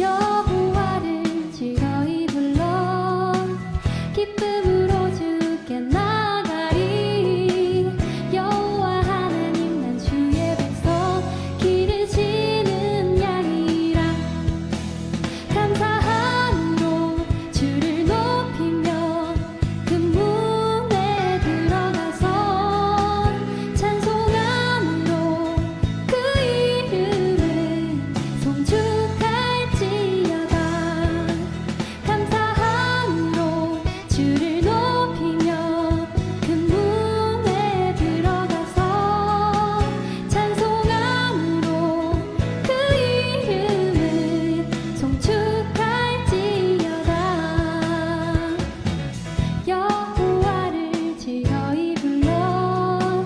여호와를 즐거이 불러 기쁨으로 주께 나가리. 여호와 하나님 난 주의 백성 기르시는 양이라. 감사함으로 주를 높이며 그 문에 들어가서 찬송함으로 그 이름을 송축할지어다. 감사함으로 주를 높이며 그 문에 들어가서 찬송함으로 그 이름을 송축할지어다. 여호와를 즐거이 불러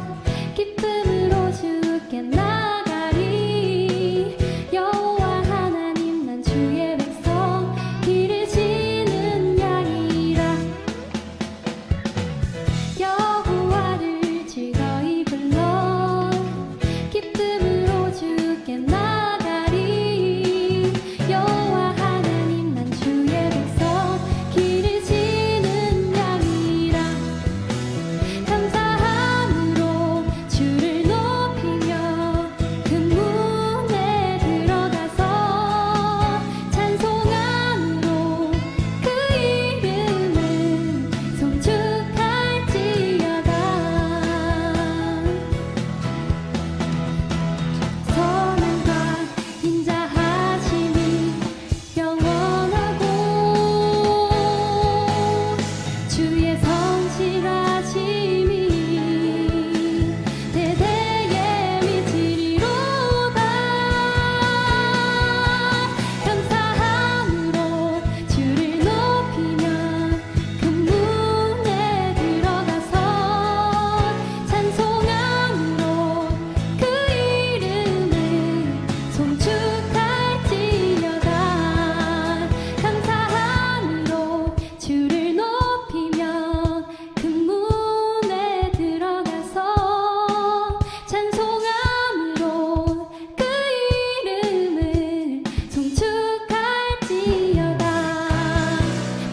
기쁨으로 주께 나가리. 여호와 하나님 난 주의 백성 기르시는 양이라. 여호와를 즐거이 불러 기쁨으로 주께 나가리. 여호와 하나님 난 주의 백성 기르시는 양이라. 감사함으로 주를 높이며 그 문에 들어가서 찬송함으로 그 이름을 송축할지어다. 선함과 인자하심이 영원하고 주의 성실하심이 대대에 미치리로다. 감사함으로 주를 높이며 그 문에 들어가서 찬송함으로 그 이름을 송축할지어다. 감사함으로 주를 높이며 그 문에 들어가서 찬송함으로 그 이름을 송축할지어다.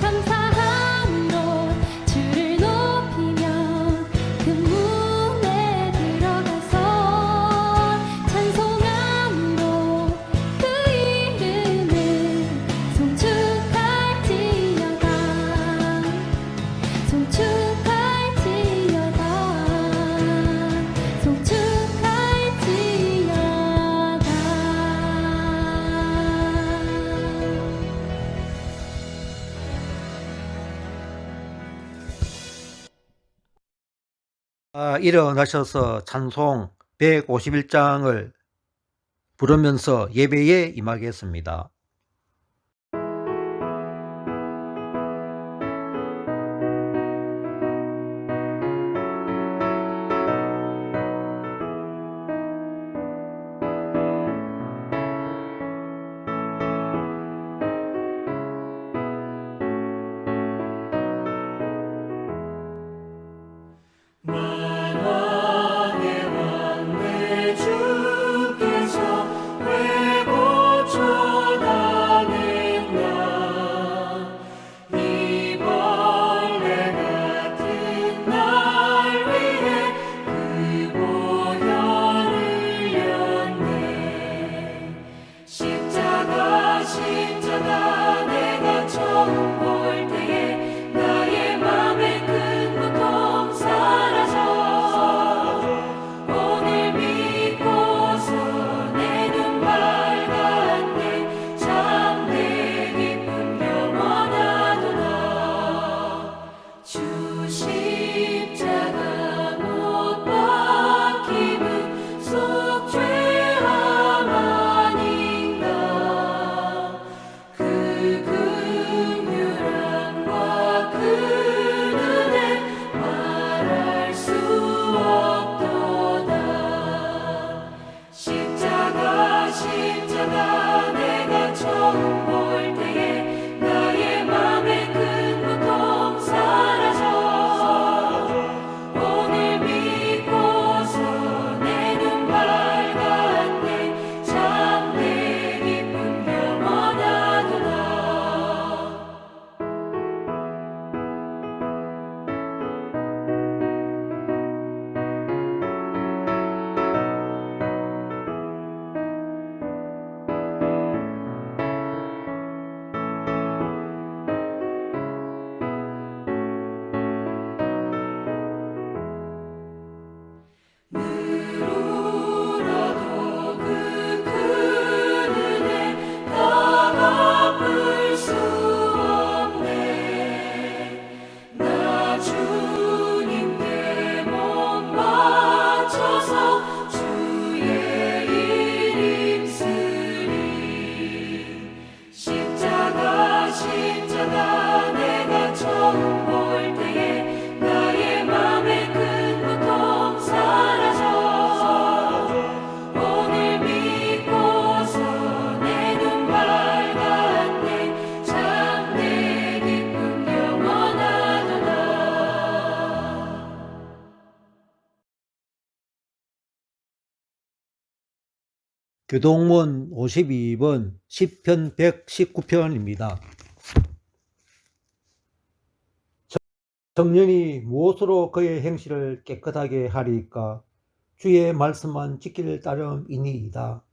감사함으로 주를 높이며 그 문에 들어가서 찬송함으로 그 이름을 송축할지어다. 송축할지어다. 일어나셔서 찬송 151장을 부르면서 예배에 임하겠습니다. 만왕의 왕 내 주께서 왜 고쳐당했나. 이 벌레 같은 날 위해 그 보혈을 흘렸네. 십자가 내가 처음 볼 때에 나의 맘에 큰 고통 사라져. 오늘 믿고서 내 눈 밝았네. 참내 기쁨 영원하도다. 주 십자가 못 박힘은 속죄함 아닌가. 그 긍휼 교동문 52번 10편 119편입니다. 청년이 무엇으로 그의 행실을 깨끗하게 하리까? 주의 말씀만 지킬 따름이니이다.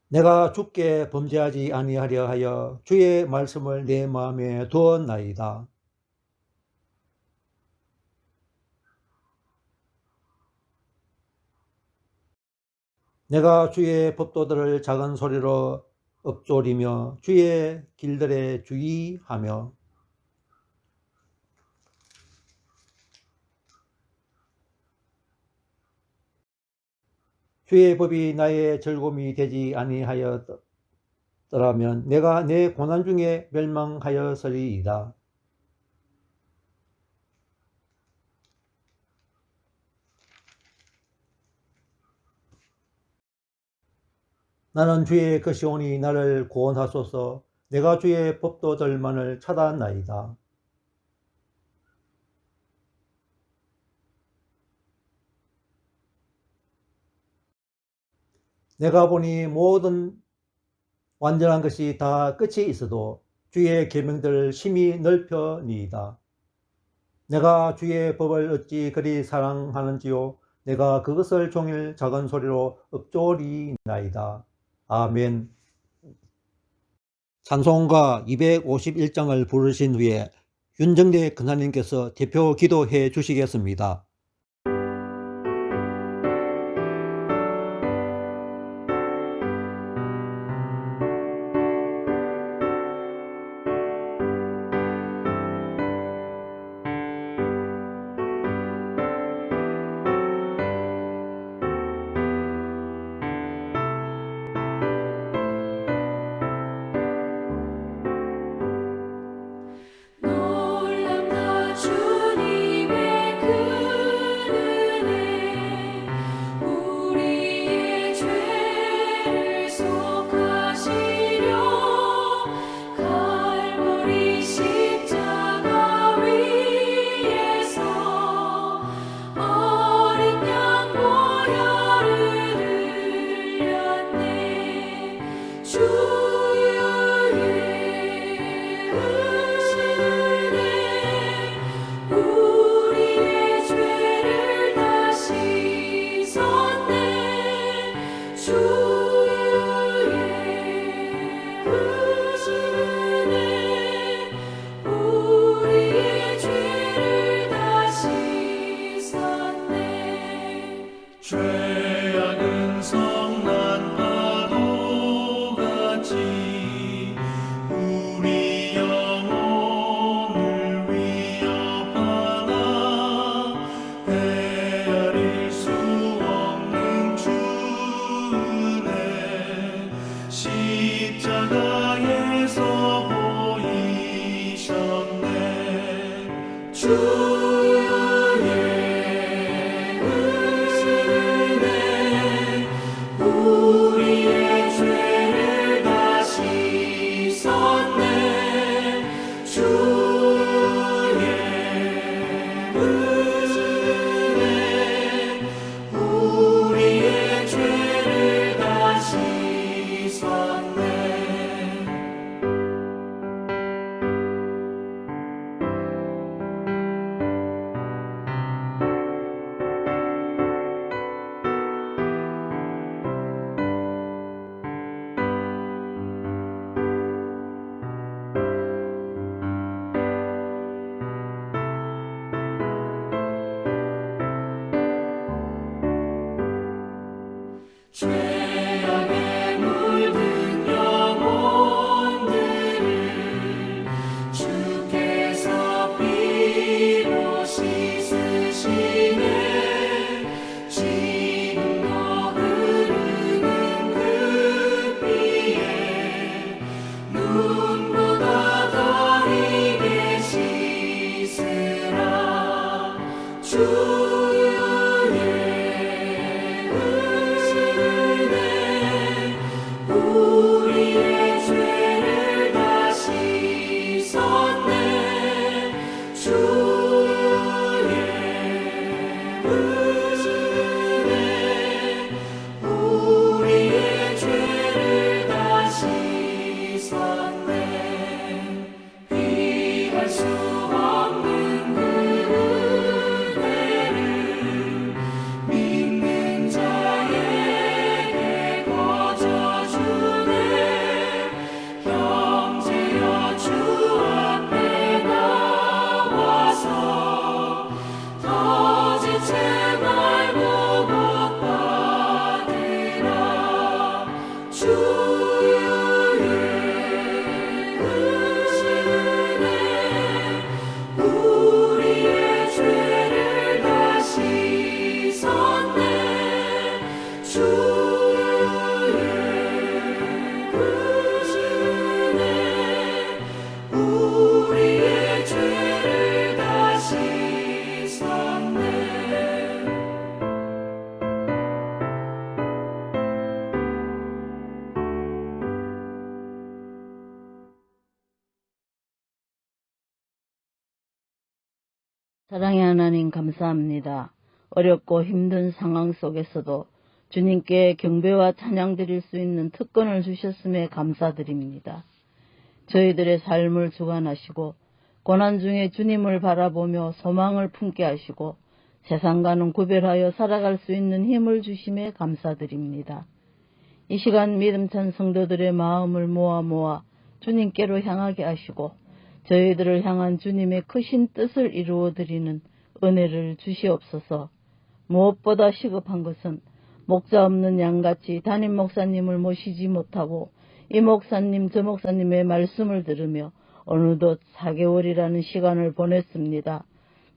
내가 주께 범죄하지 아니하려 하여 주의 말씀을 내 마음에 두었나이다. 내가 주의 법도들을 작은 소리로 읊조리며 주의 길들에 주의하며 주의 법이 나의 즐거움이 되지 아니하였더라면 내가 내 고난 중에 멸망하였으리이다. 나는 주의 것이오니 나를 구원하소서. 내가 주의 법도들만을 찾았나이다. 내가 보니 모든 완전한 것이 다 끝이 있어도 주의 계명들을 심히 넓혀니이다. 내가 주의 법을 어찌 그리 사랑하는지요. 내가 그것을 종일 작은 소리로 읊조리나이다. 아멘. 찬송가 251장을 부르신 후에 윤정대 근사님께서 대표 기도해 주시겠습니다. 놀랍다 주님의 그 은혜 우리의 죄를 속하시려 갈보리 십자가 위에서 어린 양 보혈을 흘렸네. 주의 우리의 죄를 다 씻었네. 주의 은혜 우리의 죄를 다 씻었네. 죄악은 성난 파도같이 우리 영혼을 위협하나 헤아릴 수 없는 주 은혜 십자가에서 보이셨네. 주의 은혜 우리의 죄를 다 씻었네. 주의 은혜 우리의 죄를 다 씻었네. 죄악에 물든 영혼들을 주께서 피로 씻으시네. 지금도 흐르는 그 피에 눈보다 더 희게 씻으라. 주의 은혜 사랑의 하나님 감사합니다. 어렵고 힘든 상황 속에서도 주님께 경배와 찬양 드릴 수 있는 특권을 주셨음에 감사드립니다. 저희들의 삶을 주관하시고 고난 중에 주님을 바라보며 소망을 품게 하시고 세상과는 구별하여 살아갈 수 있는 힘을 주심에 감사드립니다. 이 시간 믿음찬 성도들의 마음을 모아 주님께로 향하게 하시고 저희들을 향한 주님의 크신 뜻을 이루어드리는 은혜를 주시옵소서. 무엇보다 시급한 것은 목자 없는 양같이 담임 목사님을 모시지 못하고 이 목사님 저 목사님의 말씀을 들으며 어느덧 4개월이라는 시간을 보냈습니다.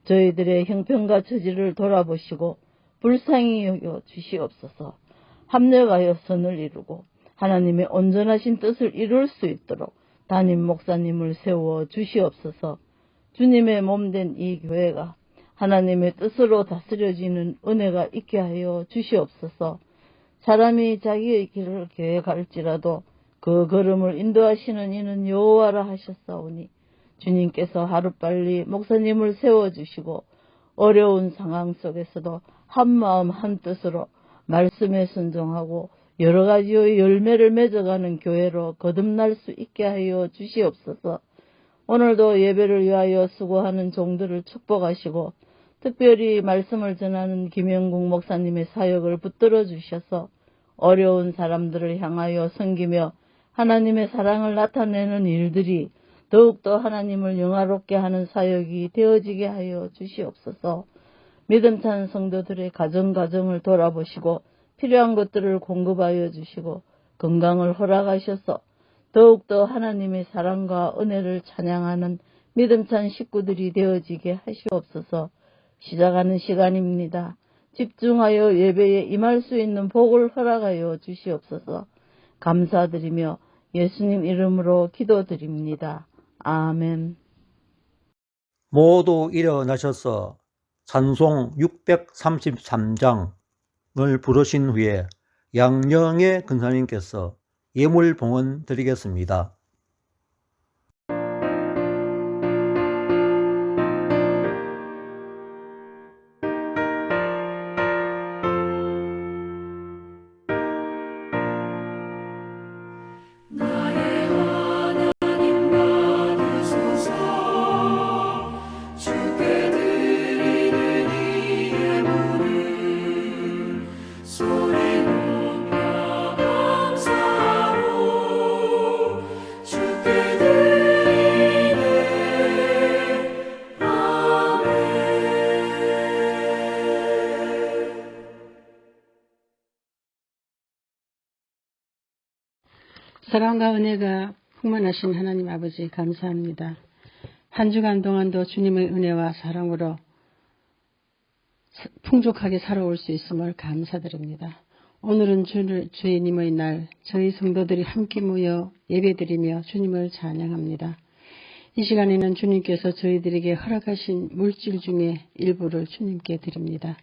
저희들의 형편과 처지를 돌아보시고 불쌍히 여겨 주시옵소서. 합력하여 선을 이루고 하나님의 온전하신 뜻을 이룰 수 있도록 담임 목사님을 세워 주시옵소서. 주님의 몸된 이 교회가 하나님의 뜻으로 다스려지는 은혜가 있게 하여 주시옵소서. 사람이 자기의 길을 계획할지라도 그 걸음을 인도하시는 이는 여호와라 하셨사오니 주님께서 하루빨리 목사님을 세워주시고 어려운 상황 속에서도 한마음 한뜻으로 말씀에 순종하고 여러 가지의 열매를 맺어가는 교회로 거듭날 수 있게 하여 주시옵소서. 오늘도 예배를 위하여 수고하는 종들을 축복하시고 특별히 말씀을 전하는 김영국 목사님의 사역을 붙들어 주셔서 어려운 사람들을 향하여 섬기며 하나님의 사랑을 나타내는 일들이 더욱더 하나님을 영화롭게 하는 사역이 되어지게 하여 주시옵소서. 믿음찬 성도들의 가정을 돌아보시고 필요한 것들을 공급하여 주시고 건강을 허락하셔서 더욱더 하나님의 사랑과 은혜를 찬양하는 믿음찬 식구들이 되어지게 하시옵소서. 시작하는 시간입니다. 집중하여 예배에 임할 수 있는 복을 허락하여 주시옵소서. 감사드리며 예수님 이름으로 기도드립니다. 아멘. 모두 일어나셔서 찬송 633장을 부르신 후에 양령의 근사님께서 예물 봉헌 드리겠습니다. 나의 하나님 받으소서. 주께 드리는 이 예물을 소리 높여 감사로 주께 드리네. 아멘. 사랑과 은혜가 풍만하신 하나님 아버지 감사합니다. 한 주간 동안도 주님의 은혜와 사랑으로 풍족하게 살아올 수 있음을 감사드립니다. 오늘은 주님의 날, 저희 성도들이 함께 모여 예배드리며 주님을 찬양합니다. 이 시간에는 주님께서 저희들에게 허락하신 물질 중에 일부를 주님께 드립니다.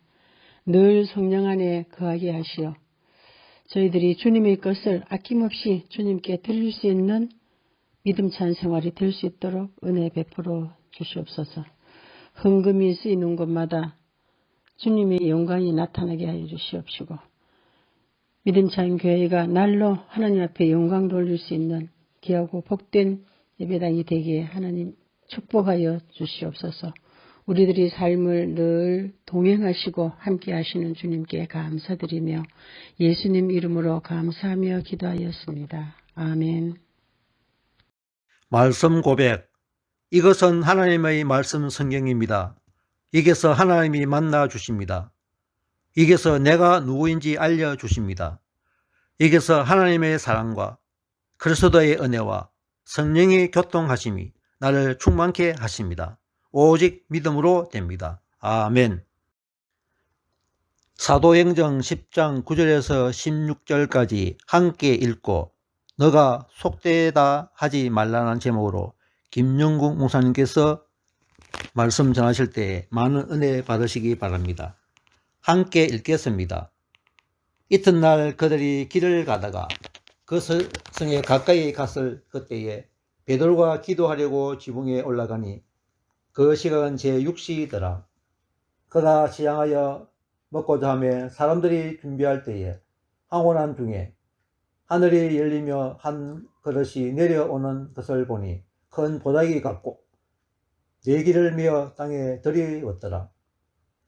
늘 성령 안에 거하게 하시어 저희들이 주님의 것을 아낌없이 주님께 드릴 수 있는 믿음찬 생활이 될 수 있도록 은혜 베풀어 주시옵소서. 헌금이 쓰이는 곳마다 주님의 영광이 나타나게 하여 주시옵시고 믿음찬 교회가 날로 하나님 앞에 영광 돌릴 수 있는 귀하고 복된 예배당이 되기에 하나님 축복하여 주시옵소서. 우리들의 삶을 늘 동행하시고 함께 하시는 주님께 감사드리며 예수님 이름으로 감사하며 기도하였습니다. 아멘. 말씀 고백. 이것은 하나님의 말씀 성경입니다. 이게서 하나님이 만나 주십니다. 이게서 내가 누구인지 알려주십니다. 이게서 하나님의 사랑과 그리스도의 은혜와 성령의 교통하심이 나를 충만케 하십니다. 오직 믿음으로 됩니다. 아멘. 사도행정 10장 9절에서 16절까지 함께 읽고 너가 속되다 하지 말라는 제목으로 김영국 목사님께서 말씀 전하실 때 많은 은혜 받으시기 바랍니다. 함께 읽겠습니다. 이튿날 그들이 길을 가다가 그 성에 가까이 갔을 그때에 베드로가 기도하려고 지붕에 올라가니 그 시각은 제6시더라. 그가 시장하여 먹고자 하며 사람들이 준비할 때에 황혼한 중에 하늘이 열리며 한 그릇이 내려오는 것을 보니 큰 보자기 같고 네 길을 메어 땅에 들이웠더라.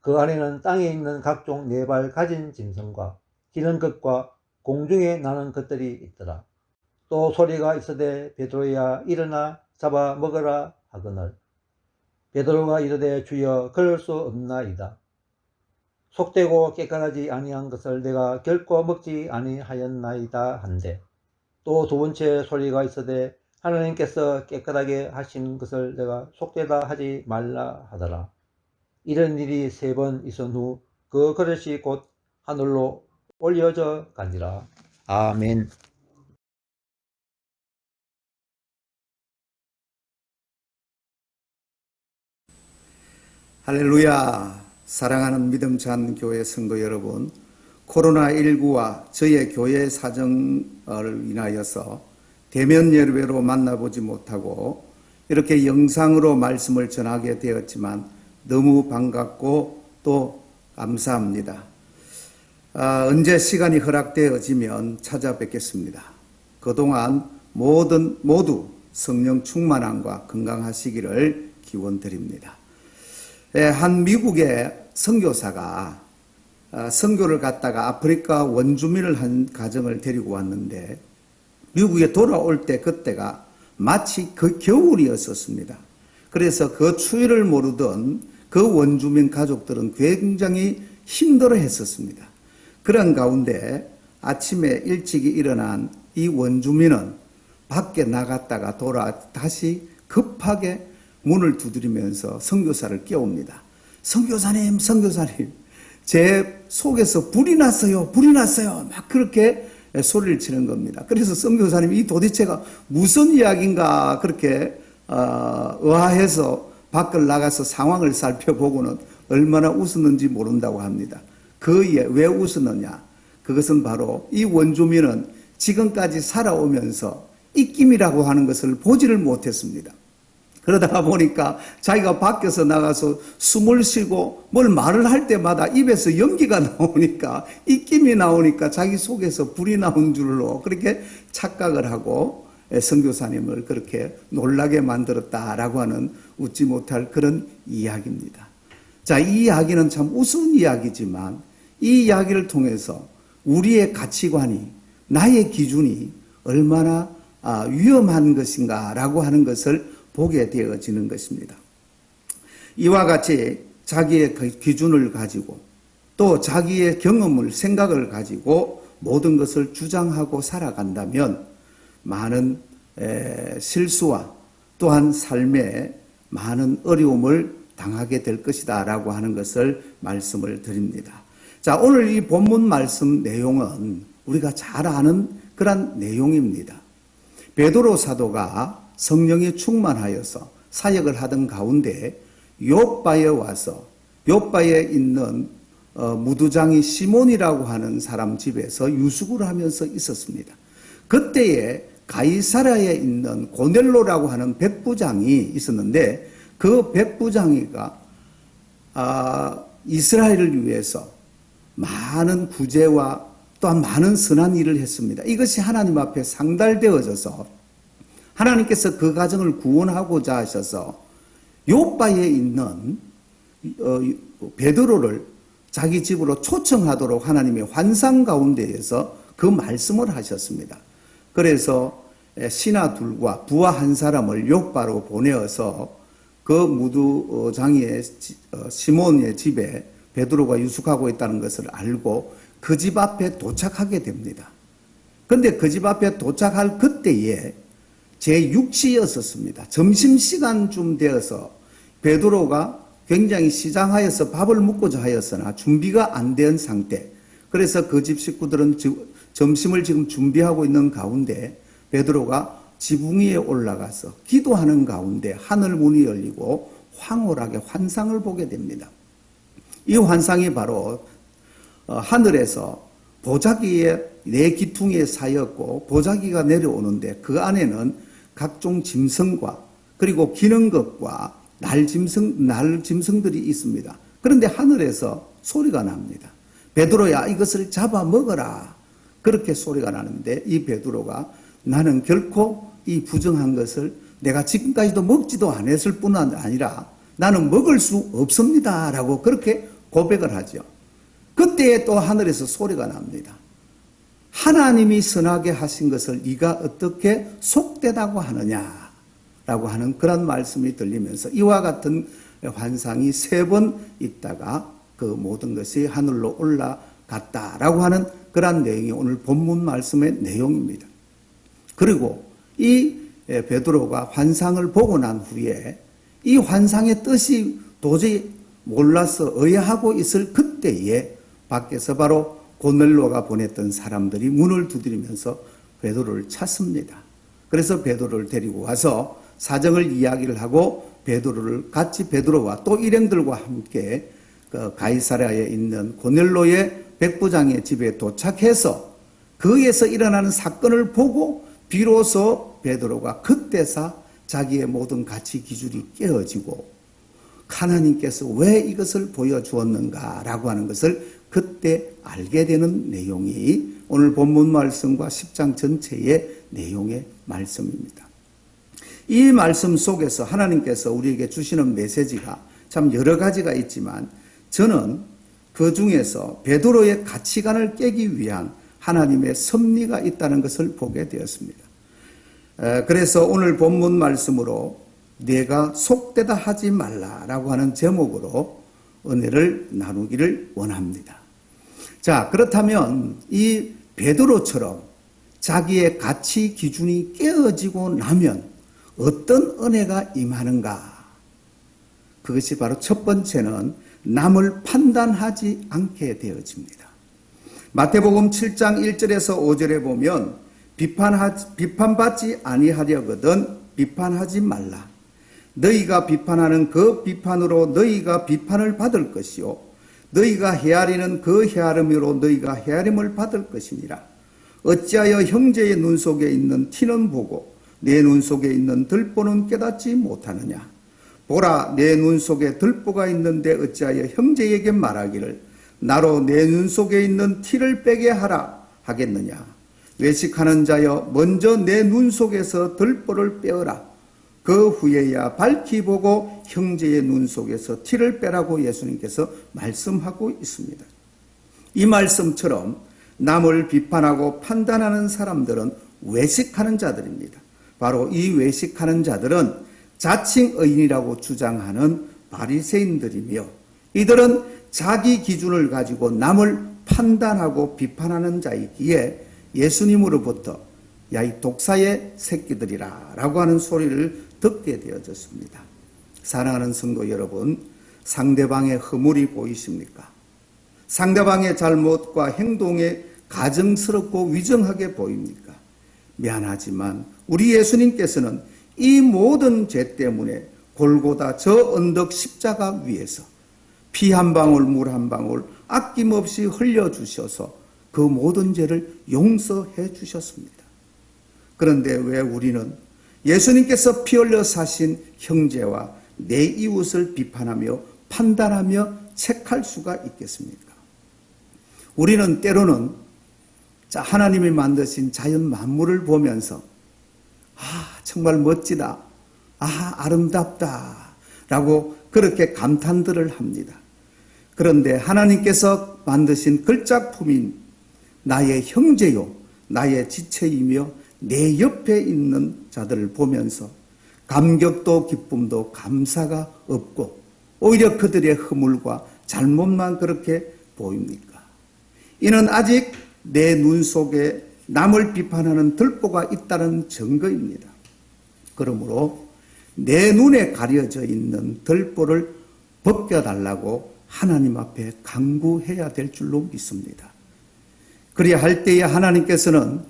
그 안에는 땅에 있는 각종 네 발 가진 짐승과 기는 것과 공중에 나는 것들이 있더라. 또 소리가 있으되 베드로야 일어나 잡아 먹으라 하거늘 베드로가 이르되 주여 그럴 수 없나이다. 속되고 깨끗하지 아니한 것을 내가 결코 먹지 아니하였나이다 한데 또 두 번째 소리가 있으되 하나님께서 깨끗하게 하신 것을 내가 속되다 하지 말라 하더라. 이런 일이 3번 있은 후 그 그릇이 곧 하늘로 올려져 가니라. 아멘. 할렐루야. 사랑하는 믿음찬 교회 성도 여러분, 코로나19와 저의 교회 사정을 인하여서 대면 예배로 만나보지 못하고 이렇게 영상으로 말씀을 전하게 되었지만 너무 반갑고 또 감사합니다. 언제 시간이 허락되어지면 찾아뵙겠습니다. 그동안 모두 성령 충만함과 건강하시기를 기원드립니다. 한 미국의 선교사가 선교를 갔다가 아프리카 원주민을 한 가정을 데리고 왔는데 미국에 돌아올 때 그때가 마치 그 겨울이었었습니다. 그래서 그 추위를 모르던 그 원주민 가족들은 굉장히 힘들어 했었습니다. 그런 가운데 아침에 일찍이 일어난 이 원주민은 밖에 나갔다가 다시 급하게 문을 두드리면서 선교사를 깨웁니다. 선교사님, 제 속에서 불이 났어요. 막 그렇게 소리를 치는 겁니다. 그래서 선교사님이 이 도대체가 무슨 이야기인가 그렇게 의아해서 밖을 나가서 상황을 살펴보고는 얼마나 웃었는지 모른다고 합니다. 왜 웃었느냐? 그것은 바로 이 원주민은 지금까지 살아오면서 입김이라고 하는 것을 보지를 못했습니다. 그러다가 보니까 자기가 밖에서 나가서 숨을 쉬고 뭘 말을 할 때마다 입에서 연기가 나오니까 입김이 나오니까 자기 속에서 불이 나온 줄로 그렇게 착각을 하고 선교사님을 그렇게 놀라게 만들었다라고 하는 웃지 못할 그런 이야기입니다. 자, 이 이야기는 참 우스운 이야기지만 이 이야기를 통해서 우리의 가치관이 나의 기준이 얼마나 위험한 것인가라고 하는 것을 보게 되어지는 것입니다. 이와 같이 자기의 기준을 가지고 또 자기의 경험을 생각을 가지고 모든 것을 주장하고 살아간다면 많은 실수와 또한 삶에 많은 어려움을 당하게 될 것이다 라고 하는 것을 말씀을 드립니다. 자, 오늘 이 본문 말씀 내용은 우리가 잘 아는 그런 내용입니다. 베드로 사도가 성령에 충만하여서 사역을 하던 가운데 요빠에 와서 요빠에 있는 무두장이 시몬이라고 하는 사람 집에서 유숙을 하면서 있었습니다. 그때에 가이사랴에 있는 고넬로라고 하는 백부장이 있었는데 그 백부장이가 이스라엘을 위해서 많은 구제와 또한 많은 선한 일을 했습니다. 이것이 하나님 앞에 상달되어져서 하나님께서 그 가정을 구원하고자 하셔서 요빠에 있는 베드로를 자기 집으로 초청하도록 하나님의 환상 가운데에서 그 말씀을 하셨습니다. 그래서 신하 둘과 부하 한 사람을 요빠로 보내어서 그 무두장이의 시몬의 집에 베드로가 유숙하고 있다는 것을 알고 그 집 앞에 도착하게 됩니다. 그런데 그 집 앞에 도착할 그때에 제6시였었습니다. 점심시간쯤 되어서 베드로가 굉장히 시장하여서 밥을 먹고자 하였으나 준비가 안 된 상태. 그래서 그 집 식구들은 점심을 지금 준비하고 있는 가운데 베드로가 지붕 위에 올라가서 기도하는 가운데 하늘 문이 열리고 황홀하게 환상을 보게 됩니다. 이 환상이 바로 하늘에서 보자기에 네 기퉁에 쌓였고 보자기가 내려오는데 그 안에는 각종 짐승과 그리고 기는 것과 날짐승들이 있습니다. 그런데 하늘에서 소리가 납니다. 베드로야, 이것을 잡아 먹어라. 그렇게 소리가 나는데 이 베드로가 나는 결코 이 부정한 것을 내가 지금까지도 먹지도 않았을 뿐 아니라 나는 먹을 수 없습니다. 라고 그렇게 고백을 하죠. 그때 또 하늘에서 소리가 납니다. 하나님이 선하게 하신 것을 네가 어떻게 속되다고 하느냐 라고 하는 그런 말씀이 들리면서 이와 같은 환상이 3번 있다가 그 모든 것이 하늘로 올라갔다라고 하는 그런 내용이 오늘 본문 말씀의 내용입니다. 그리고 이 베드로가 환상을 보고 난 후에 이 환상의 뜻이 도저히 몰라서 의아하고 있을 그때에 밖에서 바로 고넬로가 보냈던 사람들이 문을 두드리면서 베드로를 찾습니다. 그래서 베드로를 데리고 와서 사정을 이야기를 하고 베드로와 또 일행들과 함께 그 가이사랴에 있는 고넬로의 백부장의 집에 도착해서 그에서 일어나는 사건을 보고 비로소 베드로가 그때서 자기의 모든 가치 기준이 깨어지고 하나님께서 왜 이것을 보여주었는가라고 하는 것을 그때 알게 되는 내용이 오늘 본문 말씀과 10장 전체의 내용의 말씀입니다. 이 말씀 속에서 하나님께서 우리에게 주시는 메시지가 참 여러 가지가 있지만 저는 그 중에서 베드로의 가치관을 깨기 위한 하나님의 섭리가 있다는 것을 보게 되었습니다. 그래서 오늘 본문 말씀으로 내가 속되다 하지 말라라고 하는 제목으로 은혜를 나누기를 원합니다. 자, 그렇다면 이 베드로처럼 자기의 가치 기준이 깨어지고 나면 어떤 은혜가 임하는가? 그것이 바로 첫 번째는 남을 판단하지 않게 되어집니다. 마태복음 7장 1절에서 5절에 보면 비판받지 아니하려거든 비판하지 말라. 너희가 비판하는 그 비판으로 너희가 비판을 받을 것이요 너희가 헤아리는 그 헤아림으로 너희가 헤아림을 받을 것이니라. 어찌하여 형제의 눈 속에 있는 티는 보고 내 눈 속에 있는 들보는 깨닫지 못하느냐. 보라, 내 눈 속에 들보가 있는데 어찌하여 형제에게 말하기를 나로 내 눈 속에 있는 티를 빼게 하라 하겠느냐. 외식하는 자여, 먼저 내 눈 속에서 들보를 빼어라. 그 후에야 밝히 보고 형제의 눈 속에서 티를 빼라고 예수님께서 말씀하고 있습니다. 이 말씀처럼 남을 비판하고 판단하는 사람들은 외식하는 자들입니다. 바로 이 외식하는 자들은 자칭 의인이라고 주장하는 바리새인들이며 이들은 자기 기준을 가지고 남을 판단하고 비판하는 자이기에 예수님으로부터 야, 이 독사의 새끼들이라 라고 하는 소리를 듣게 되어졌습니다. 사랑하는 성도 여러분, 상대방의 허물이 보이십니까? 상대방의 잘못과 행동에 가증스럽고 위정하게 보입니까? 미안하지만 우리 예수님께서는 이 모든 죄 때문에 골고다 저 언덕 십자가 위에서 피 한 방울 물 한 방울 아낌없이 흘려주셔서 그 모든 죄를 용서해 주셨습니다. 그런데 왜 우리는 예수님께서 피 흘려 사신 형제와 내 이웃을 비판하며 판단하며 책할 수가 있겠습니까? 우리는 때로는 하나님이 만드신 자연 만물을 보면서 정말 멋지다, 아름답다 라고 그렇게 감탄들을 합니다. 그런데 하나님께서 만드신 걸작품인 나의 형제요 나의 지체이며 내 옆에 있는 자들을 보면서 감격도 기쁨도 감사가 없고 오히려 그들의 허물과 잘못만 그렇게 보입니까? 이는 아직 내 눈 속에 남을 비판하는 들보가 있다는 증거입니다. 그러므로 내 눈에 가려져 있는 들보를 벗겨달라고 하나님 앞에 간구해야 될 줄로 믿습니다. 그래야 할 때에 하나님께서는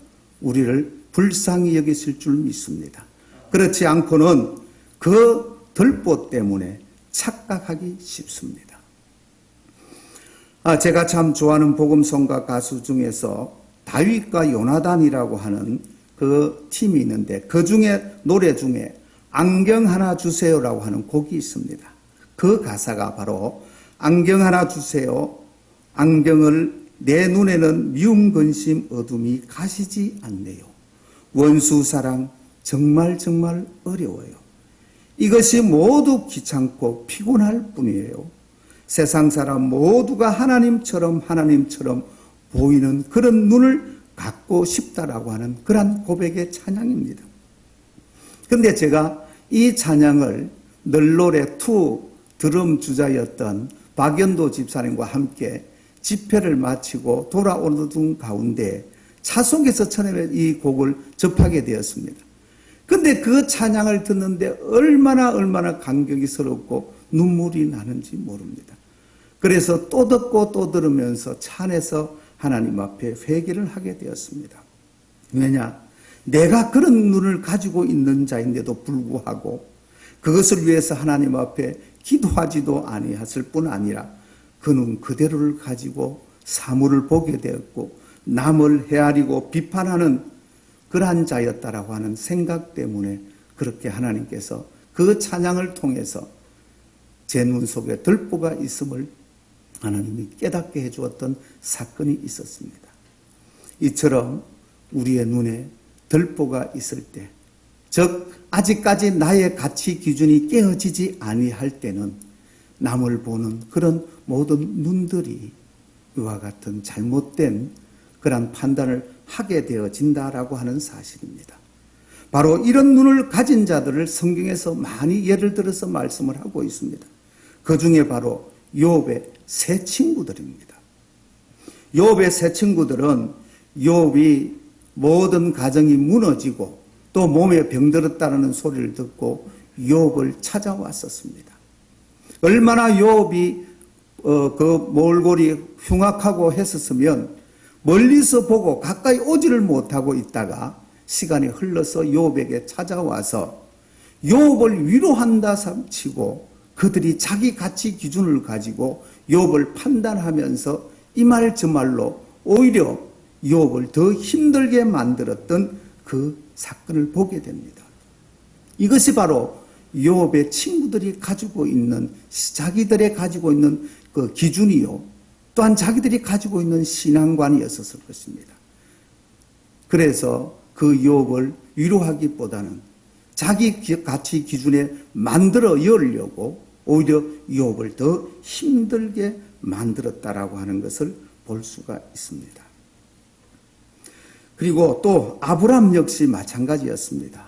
우리를 불쌍히 여기실 줄 믿습니다. 그렇지 않고는 그 들보 때문에 착각하기 쉽습니다. 제가 참 좋아하는 복음성가 가수 중에서 다윗과 요나단이라고 하는 그 팀이 있는데 그 중에 노래 중에 안경 하나 주세요라고 하는 곡이 있습니다. 그 가사가 바로 안경 하나 주세요. 안경을 내 눈에는 미움 근심 어둠이 가시지 않네요. 원수 사랑 정말 정말 어려워요. 이것이 모두 귀찮고 피곤할 뿐이에요. 세상 사람 모두가 하나님처럼 보이는 그런 눈을 갖고 싶다라고 하는 그런 고백의 찬양입니다. 근데 제가 이 찬양을 널노래 2 드럼 주자였던 박연도 집사님과 함께 집회를 마치고 돌아오는 가운데 차 속에서 처음에 이 곡을 접하게 되었습니다. 근데 그 찬양을 듣는데 얼마나 감격스럽고 눈물이 나는지 모릅니다. 그래서 또 듣고 또 들으면서 차 안에서 하나님 앞에 회개를 하게 되었습니다. 왜냐? 내가 그런 눈을 가지고 있는 자인데도 불구하고 그것을 위해서 하나님 앞에 기도하지도 아니했을 뿐 아니라 그 눈 그대로를 가지고 사물을 보게 되었고 남을 헤아리고 비판하는 그러한 자였다라고 하는 생각 때문에 그렇게 하나님께서 그 찬양을 통해서 제 눈 속에 들보가 있음을 하나님이 깨닫게 해주었던 사건이 있었습니다. 이처럼 우리의 눈에 들보가 있을 때, 즉 아직까지 나의 가치 기준이 깨어지지 아니할 때는 남을 보는 그런 모든 눈들이 이와 같은 잘못된 그런 판단을 하게 되어진다라고 하는 사실입니다. 바로 이런 눈을 가진 자들을 성경에서 많이 예를 들어서 말씀을 하고 있습니다. 그 중에 바로 욥의 세 친구들입니다. 욥의 세 친구들은 욥이 모든 가정이 무너지고 또 몸에 병들었다는 소리를 듣고 욥을 찾아왔었습니다. 얼마나 욥이 그 몰골이 흉악하고 했었으면 멀리서 보고 가까이 오지를 못하고 있다가 시간이 흘러서 욥에게 찾아와서 욥을 위로한다 삼치고 그들이 자기 가치 기준을 가지고 욥을 판단하면서 이 말 저 말로 오히려 욥을 더 힘들게 만들었던 그 사건을 보게 됩니다. 이것이 바로 욥의 친구들이 가지고 있는 자기들이 가지고 있는 그 기준이요 또한 자기들이 가지고 있는 신앙관이었을 것입니다. 그래서 그 욥을 위로하기보다는 자기 가치 기준에 만들어 열려고 오히려 욥을 더 힘들게 만들었다라고 하는 것을 볼 수가 있습니다. 그리고 또 아브람 역시 마찬가지였습니다.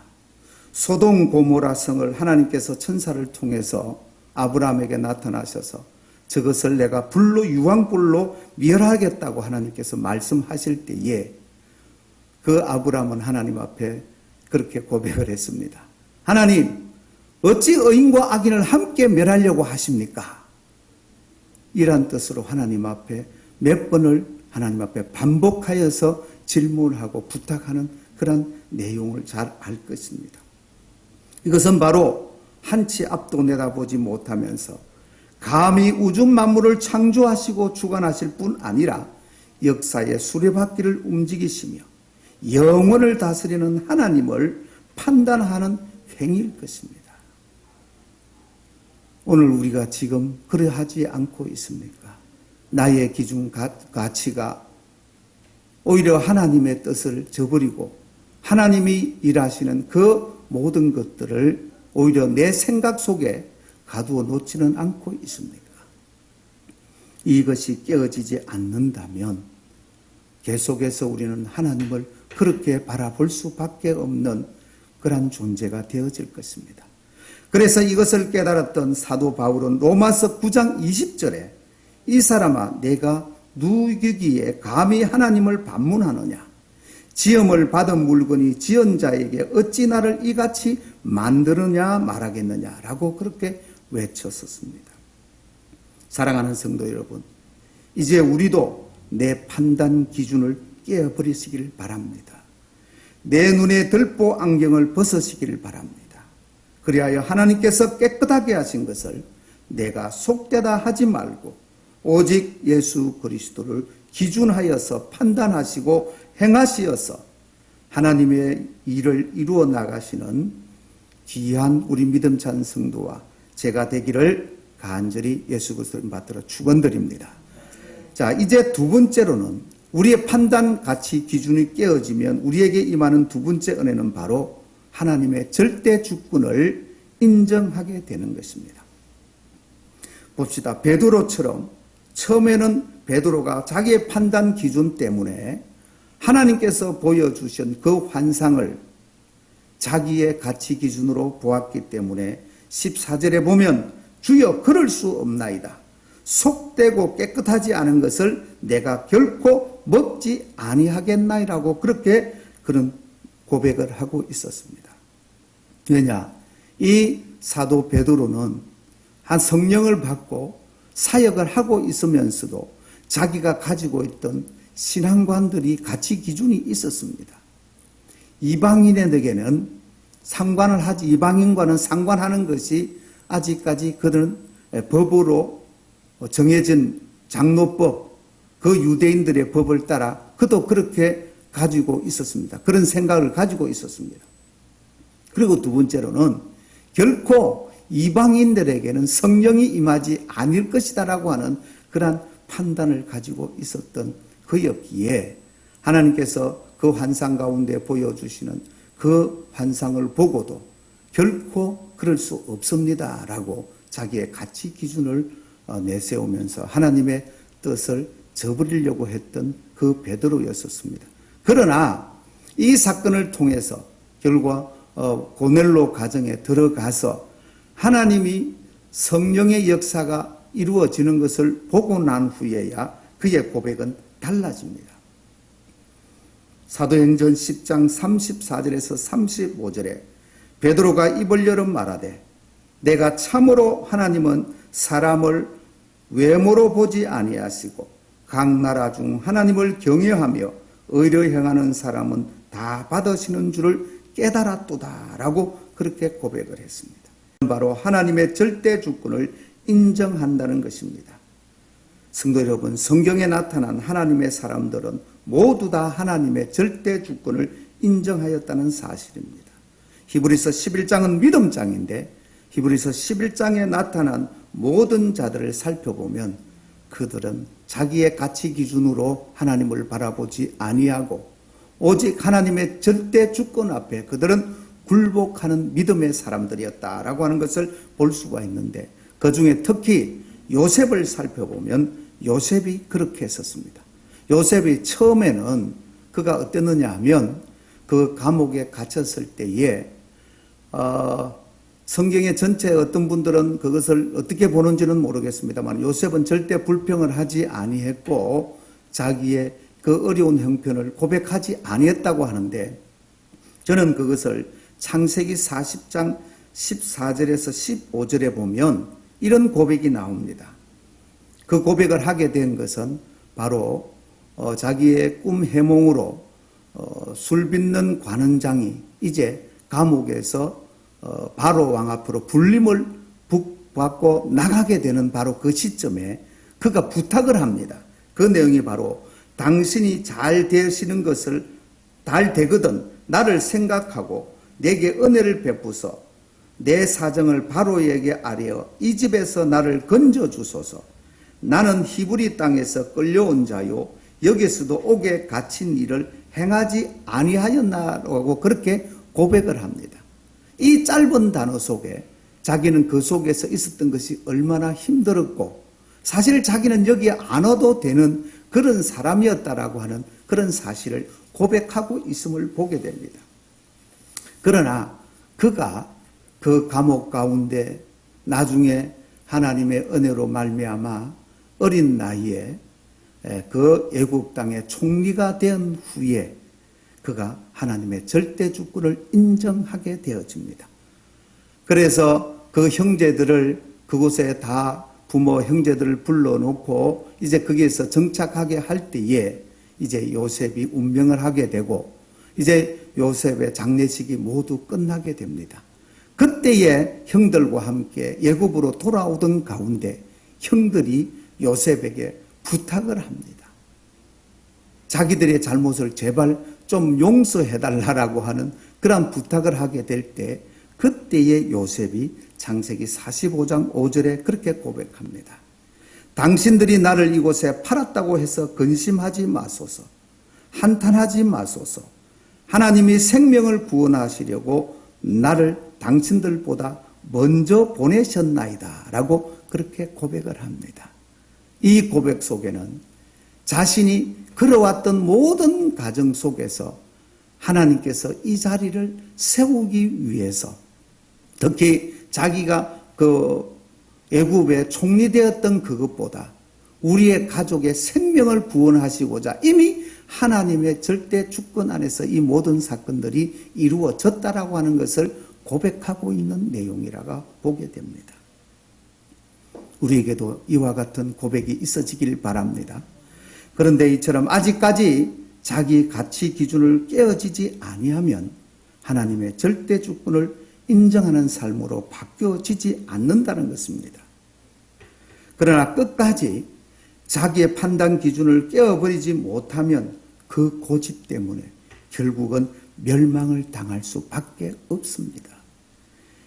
소돔 고모라 성을 하나님께서 천사를 통해서 아브람에게 나타나셔서 저것을 내가 불로 유황불로 멸하겠다고 하나님께서 말씀하실 때에 그 아브람은 하나님 앞에 그렇게 고백을 했습니다. 하나님, 어찌 의인과 악인을 함께 멸하려고 하십니까? 이란 뜻으로 하나님 앞에 몇 번을 하나님 앞에 반복하여서 질문하고 부탁하는 그런 내용을 잘 알 것입니다. 이것은 바로 한치 앞도 내다보지 못하면서 감히 우주 만물을 창조하시고 주관하실 뿐 아니라 역사의 수레바퀴를 움직이시며 영원을 다스리는 하나님을 판단하는 행위일 것입니다. 오늘 우리가 지금 그러하지 않고 있습니까? 나의 기준 가치가 오히려 하나님의 뜻을 저버리고 하나님이 일하시는 그 모든 것들을 오히려 내 생각 속에 가두어 놓지는 않고 있습니까? 이것이 깨어지지 않는다면 계속해서 우리는 하나님을 그렇게 바라볼 수밖에 없는 그런 존재가 되어질 것입니다. 그래서 이것을 깨달았던 사도 바울은 로마서 9장 20절에 이 사람아 내가 누구기에 감히 하나님을 반문하느냐 지음을 받은 물건이 지은 자에게 어찌 나를 이같이 만드느냐 말하겠느냐라고 그렇게 외쳤었습니다. 사랑하는 성도 여러분, 이제 우리도 내 판단 기준을 깨어버리시길 바랍니다. 내 눈에 들보 안경을 벗으시기를 바랍니다. 그리하여 하나님께서 깨끗하게 하신 것을 내가 속되다 하지 말고 오직 예수 그리스도를 기준하여서 판단하시고 행하시어서 하나님의 일을 이루어 나가시는 귀한 우리 믿음찬 성도와 제가 되기를 간절히 예수 그리스도를 받들어 축원드립니다. 자, 이제 두 번째로는 우리의 판단 가치 기준이 깨어지면 우리에게 임하는 두 번째 은혜는 바로 하나님의 절대 주권을 인정하게 되는 것입니다. 봅시다. 베드로처럼 처음에는 베드로가 자기의 판단 기준 때문에 하나님께서 보여주신 그 환상을 자기의 가치 기준으로 보았기 때문에 14절에 보면 주여 그럴 수 없나이다. 속되고 깨끗하지 않은 것을 내가 결코 먹지 아니하겠나이라고 그렇게 그런 고백을 하고 있었습니다. 왜냐? 이 사도 베드로는 한 성령을 받고 사역을 하고 있으면서도 자기가 가지고 있던 신앙관들이 가치 기준이 있었습니다. 이방인에게는 상관을 하지, 이방인과는 상관하는 것이 아직까지 그들은 법으로 정해진 장로법, 그 유대인들의 법을 따라 그도 그렇게 가지고 있었습니다. 그런 생각을 가지고 있었습니다. 그리고 두 번째로는 결코 이방인들에게는 성령이 임하지 않을 것이다라고 하는 그러한 판단을 가지고 있었던 그였기에 하나님께서 그 환상 가운데 보여주시는 그 환상을 보고도 결코 그럴 수 없습니다라고 자기의 가치 기준을 내세우면서 하나님의 뜻을 저버리려고 했던 그 베드로였었습니다. 그러나 이 사건을 통해서 결과 고넬로 가정에 들어가서 하나님이 성령의 역사가 이루어지는 것을 보고 난 후에야 그의 고백은 달라집니다. 사도행전 10장 34절에서 35절에 베드로가 입을 열어 말하되 내가 참으로 하나님은 사람을 외모로 보지 아니하시고 각 나라 중 하나님을 경외하며 의로 행하는 사람은 다 받으시는 줄을 깨달았도다라고 그렇게 고백을 했습니다. 바로 하나님의 절대 주권을 인정한다는 것입니다. 성도 여러분, 성경에 나타난 하나님의 사람들은 모두 다 하나님의 절대 주권을 인정하였다는 사실입니다. 히브리서 11장은 믿음장인데 히브리서 11장에 나타난 모든 자들을 살펴보면 그들은 자기의 가치 기준으로 하나님을 바라보지 아니하고 오직 하나님의 절대 주권 앞에 그들은 굴복하는 믿음의 사람들이었다라고 하는 것을 볼 수가 있는데 그 중에 특히 요셉을 살펴보면 요셉이 그렇게 했었습니다. 요셉이 처음에는 그가 어땠느냐 하면 그 감옥에 갇혔을 때에 성경의 전체 어떤 분들은 그것을 어떻게 보는지는 모르겠습니다만 요셉은 절대 불평을 하지 아니했고 자기의 그 어려운 형편을 고백하지 아니했다고 하는데 저는 그것을 창세기 40장 14절에서 15절에 보면 이런 고백이 나옵니다. 그 고백을 하게 된 것은 바로 자기의 꿈 해몽으로 술 빚는 관원장이 이제 감옥에서 바로 왕 앞으로 불림을 받고 나가게 되는 바로 그 시점에 그가 부탁을 합니다. 그 내용이 바로 당신이 잘 되시는 것을 잘 되거든 나를 생각하고 내게 은혜를 베푸서 내 사정을 바로에게 아뢰어 이 집에서 나를 건져 주소서. 나는 히브리 땅에서 끌려온 자요 여기서도 옥에 갇힌 일을 행하지 아니하였나라고 그렇게 고백을 합니다. 이 짧은 단어 속에 자기는 그 속에서 있었던 것이 얼마나 힘들었고 사실 자기는 여기에 안 와도 되는 그런 사람이었다라고 하는 그런 사실을 고백하고 있음을 보게 됩니다. 그러나 그가 그 감옥 가운데 나중에 하나님의 은혜로 말미암아 어린 나이에 그 애국 땅의 총리가 된 후에 그가 하나님의 절대 주권을 인정하게 되어집니다. 그래서 그 형제들을 그곳에 다 부모 형제들을 불러놓고 이제 거기에서 정착하게 할 때에 이제 요셉이 운명을 하게 되고 이제 요셉의 장례식이 모두 끝나게 됩니다. 그때에 형들과 함께 애굽으로 돌아오던 가운데 형들이 요셉에게 부탁을 합니다. 자기들의 잘못을 제발 좀 용서해달라고 하는 그런 부탁을 하게 될 때 그때의 요셉이 창세기 45장 5절에 그렇게 고백합니다. 당신들이 나를 이곳에 팔았다고 해서 근심하지 마소서. 한탄하지 마소서. 하나님이 생명을 구원하시려고 나를 당신들보다 먼저 보내셨나이다 라고 그렇게 고백을 합니다. 이 고백 속에는 자신이 걸어왔던 모든 과정 속에서 하나님께서 이 자리를 세우기 위해서, 특히 자기가 애굽의 총리되었던 그것보다 우리의 가족의 생명을 구원하시고자 이미 하나님의 절대 주권 안에서 이 모든 사건들이 이루어졌다라고 하는 것을 고백하고 있는 내용이라고 보게 됩니다. 우리에게도 이와 같은 고백이 있어지길 바랍니다. 그런데 이처럼 아직까지 자기 가치 기준을 깨어지지 아니하면 하나님의 절대 주권을 인정하는 삶으로 바뀌어지지 않는다는 것입니다. 그러나 끝까지 자기의 판단 기준을 깨어버리지 못하면 그 고집 때문에 결국은 멸망을 당할 수밖에 없습니다.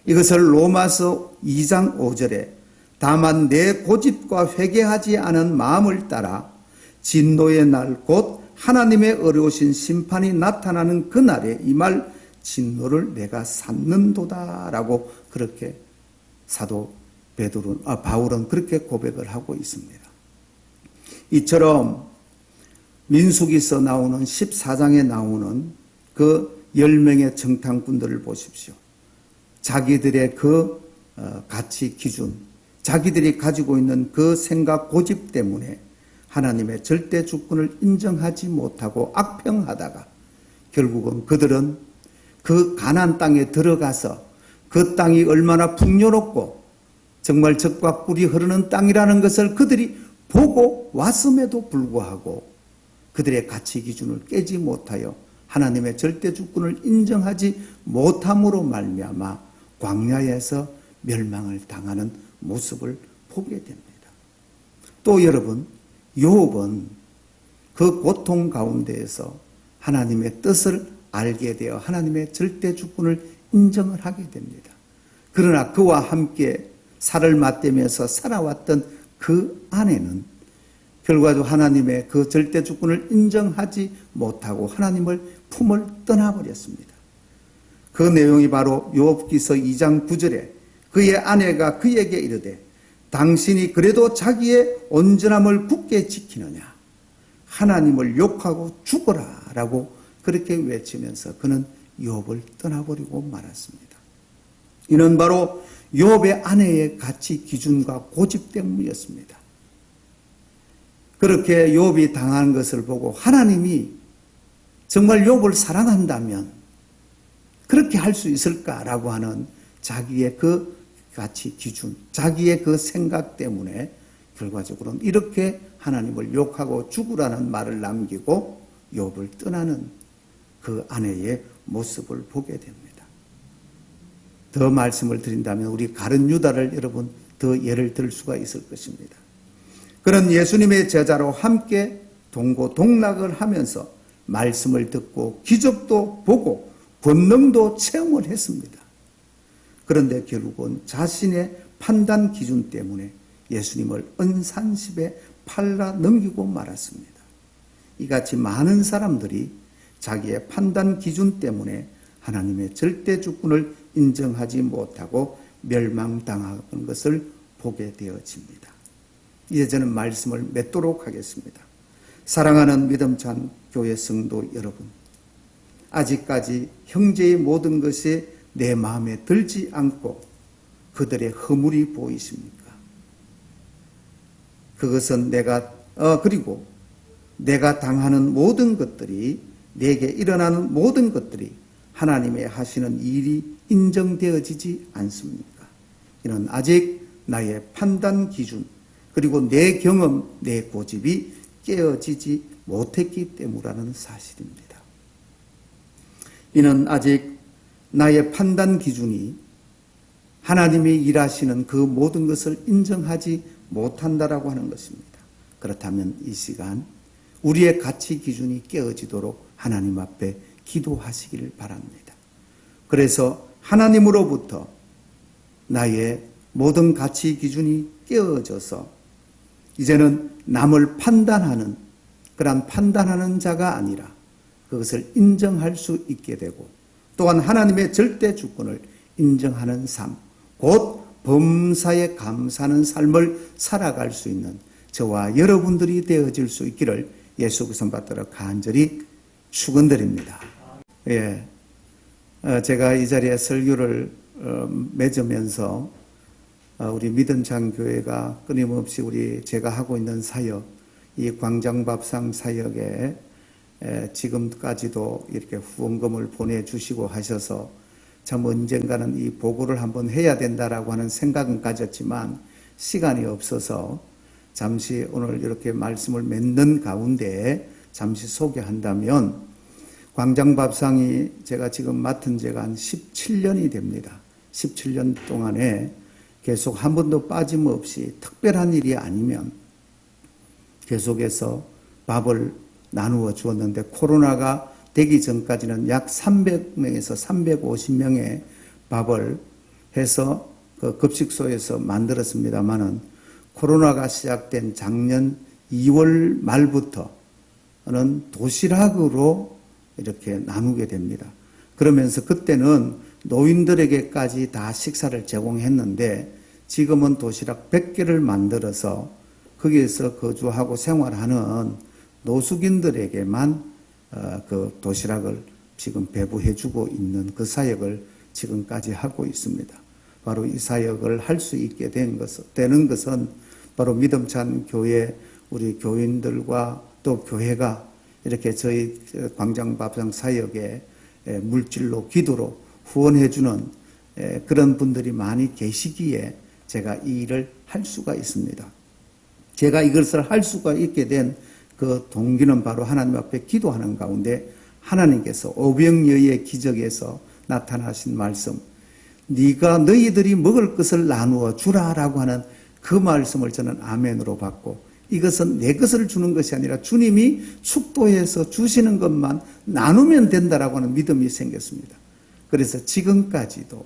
이것을 로마서 2장 5절에 다만 내 고집과 회개하지 않은 마음을 따라 진노의 날 곧 하나님의 어려우신 심판이 나타나는 그날에 이 말 진노를 내가 삼는도다라고 그렇게 사도 바울은 그렇게 고백을 하고 있습니다. 이처럼 민수기서 나오는 14장에 나오는 그 10명의 정탐꾼들을 보십시오. 자기들의 그 가치 기준, 자기들이 가지고 있는 그 생각 고집 때문에 하나님의 절대 주권을 인정하지 못하고 악평하다가 결국은 그들은 그 가나안 땅에 들어가서 그 땅이 얼마나 풍요롭고 정말 젖과 꿀이 흐르는 땅이라는 것을 그들이 보고 왔음에도 불구하고 그들의 가치 기준을 깨지 못하여 하나님의 절대 주권을 인정하지 못함으로 말미암아 광야에서 멸망을 당하는 모습을 보게 됩니다. 또 여러분, 욥은 그 고통 가운데에서 하나님의 뜻을 알게 되어 하나님의 절대 주권을 인정을 하게 됩니다. 그러나 그와 함께 살을 맞대면서 살아왔던 그 아내는 결과적으로 하나님의 그 절대 주권을 인정하지 못하고 하나님을 품을 떠나버렸습니다. 그 내용이 바로 욥기서 2장 9절에 그의 아내가 그에게 이르되 당신이 그래도 자기의 온전함을 굳게 지키느냐 하나님을 욕하고 죽어라 라고 그렇게 외치면서 그는 욥을 떠나버리고 말았습니다. 이는 바로 욥의 아내의 가치 기준과 고집 때문이었습니다. 그렇게 욥이 당한 것을 보고 하나님이 정말 욥을 사랑한다면 그렇게 할 수 있을까라고 하는 자기의 그 가치 기준, 자기의 그 생각 때문에 결과적으로는 이렇게 하나님을 욕하고 죽으라는 말을 남기고 욥을 떠나는 그 아내의 모습을 보게 됩니다. 더 말씀을 드린다면 우리 가룟 유다를 여러분 더 예를 들 수가 있을 것입니다. 그런 예수님의 제자로 함께 동고동락을 하면서 말씀을 듣고 기적도 보고 권능도 체험을 했습니다. 그런데 결국은 자신의 판단 기준 때문에 예수님을 은산십에 팔아 넘기고 말았습니다. 이같이 많은 사람들이 자기의 판단 기준 때문에 하나님의 절대 주권을 인정하지 못하고 멸망당하는 것을 보게 되어집니다. 이제 저는 말씀을 맺도록 하겠습니다. 사랑하는 믿음찬 교회 성도 여러분, 아직까지 형제의 모든 것이 내 마음에 들지 않고 그들의 허물이 보이십니까? 그것은 그리고 내가 당하는 모든 것들이, 내게 일어나는 모든 것들이 하나님의 하시는 일이 인정되어지지 않습니까? 이는 아직 나의 판단 기준, 그리고 내 경험, 내 고집이 깨어지지 못했기 때문이라는 사실입니다. 이는 아직 나의 판단 기준이 하나님이 일하시는 그 모든 것을 인정하지 못한다라고 하는 것입니다. 그렇다면 이 시간 우리의 가치 기준이 깨어지도록 하나님 앞에 기도하시기를 바랍니다. 그래서 하나님으로부터 나의 모든 가치 기준이 깨어져서 이제는 남을 판단하는 그런 판단하는 자가 아니라 그것을 인정할 수 있게 되고 또한 하나님의 절대 주권을 인정하는 삶, 곧 범사에 감사하는 삶을 살아갈 수 있는 저와 여러분들이 되어질 수 있기를 예수 그리스도 받들어 간절히 축원드립니다. 예, 제가 이 자리에 설교를 맺으면서 우리 믿음찬 교회가 끊임없이 제가 하고 있는 사역, 이 광장밥상 사역에 지금까지도 이렇게 후원금을 보내주시고 하셔서 참 언젠가는 이 보고를 한번 해야 된다라고 하는 생각은 가졌지만 시간이 없어서 잠시 오늘 이렇게 말씀을 맺는 가운데 잠시 소개한다면 광장밥상이 제가 지금 맡은 지가 한 17년이 됩니다. 17년 동안에 계속 한 번도 빠짐없이 특별한 일이 아니면 계속해서 밥을 나누어 주었는데 코로나가 되기 전까지는 약 300명에서 350명의 밥을 해서 그 급식소에서 만들었습니다만은 코로나가 시작된 작년 2월 말부터는 도시락으로 이렇게 나누게 됩니다. 그러면서 그때는 노인들에게까지 다 식사를 제공했는데 지금은 도시락 100개를 만들어서 거기에서 거주하고 생활하는 노숙인들에게만 그 도시락을 지금 배부해주고 있는 그 사역을 지금까지 하고 있습니다. 바로 이 사역을 할 수 있게 되는 것은 바로 믿음찬 교회 우리 교인들과 또 교회가 이렇게 저희 광장밥상 사역에 물질로 기도로 후원해주는 그런 분들이 많이 계시기에 제가 이 일을 할 수가 있습니다. 제가 이것을 할 수가 있게 된 그 동기는 바로 하나님 앞에 기도하는 가운데 하나님께서 오병이어의 기적에서 나타나신 말씀, 네가 너희들이 먹을 것을 나누어 주라라고 하는 그 말씀을 저는 아멘으로 받고 이것은 내 것을 주는 것이 아니라 주님이 축도해서 주시는 것만 나누면 된다라고 하는 믿음이 생겼습니다. 그래서 지금까지도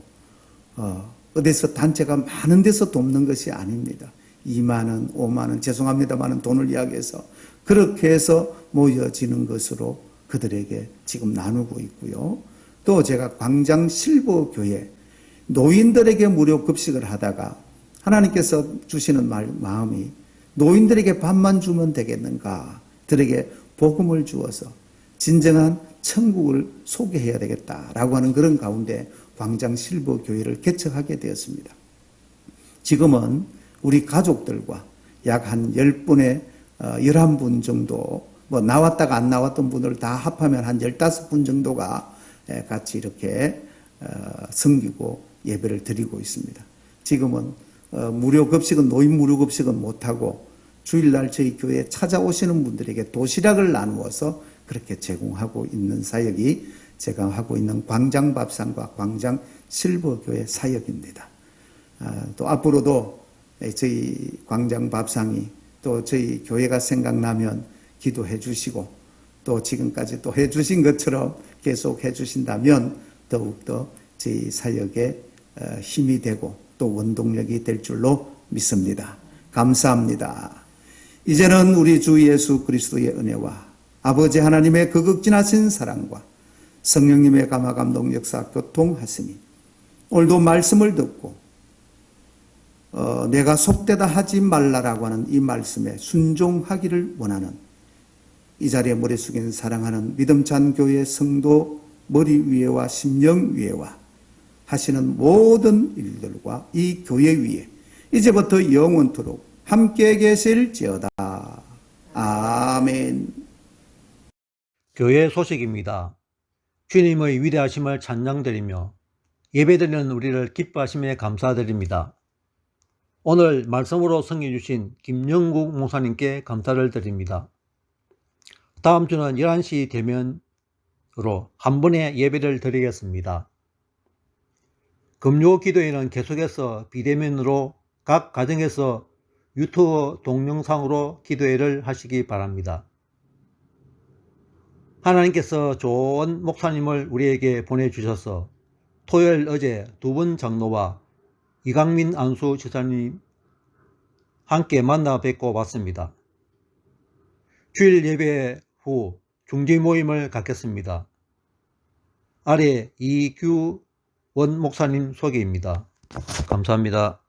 어디서 단체가 많은 데서 돕는 것이 아닙니다. 2만 원, 5만 원, 죄송합니다만 돈을 이야기해서 그렇게 해서 모여지는 것으로 그들에게 지금 나누고 있고요. 또 제가 광장 실버교회 노인들에게 무료 급식을 하다가 하나님께서 주시는 마음이 노인들에게 밥만 주면 되겠는가? 들에게 복음을 주어서 진정한 천국을 소개해야 되겠다라고 하는 그런 가운데 광장 실버교회를 개척하게 되었습니다. 지금은 우리 가족들과 약 한 10분의 11분 정도 나왔다가 안 나왔던 분을 다 합하면 한 15분 정도가 같이 이렇게 섬기고 예배를 드리고 있습니다. 지금은 무료 급식은 노인 무료 급식은 못하고 주일날 저희 교회에 찾아오시는 분들에게 도시락을 나누어서 그렇게 제공하고 있는 사역이 제가 하고 있는 광장밥상과 광장 실버교회 사역입니다. 또 앞으로도 저희 광장밥상이 또 저희 교회가 생각나면 기도해 주시고 또 지금까지 또 해 주신 것처럼 계속 해 주신다면 더욱더 저희 사역에 힘이 되고 또 원동력이 될 줄로 믿습니다. 감사합니다. 이제는 우리 주 예수 그리스도의 은혜와 아버지 하나님의 극진하신 사랑과 성령님의 감화 감동 역사 교통하심이 오늘도 말씀을 듣고 내가 속되다 하지 말라라고 하는 이 말씀에 순종하기를 원하는 이 자리에 머리 숙인 사랑하는 믿음찬 교회 성도 머리 위에와 심령 위에와 하시는 모든 일들과 이 교회 위에 이제부터 영원토록 함께 계실지어다. 아멘. 교회 소식입니다. 주님의 위대하심을 찬양드리며 예배드리는 우리를 기뻐하심에 감사드립니다. 오늘 말씀으로 성해 주신 김영국 목사님께 감사를 드립니다. 다음 주는 11시 대면으로 한 번에 예배를 드리겠습니다. 금요 기도회는 계속해서 비대면으로 각 가정에서 유튜브 동영상으로 기도회를 하시기 바랍니다. 하나님께서 좋은 목사님을 우리에게 보내주셔서 토요일 어제 두 분 장로와 이강민 안수 지사님 함께 만나 뵙고 왔습니다. 주일 예배 후 중지 모임을 갖겠습니다. 아래 이규원 목사님 소개입니다. 감사합니다.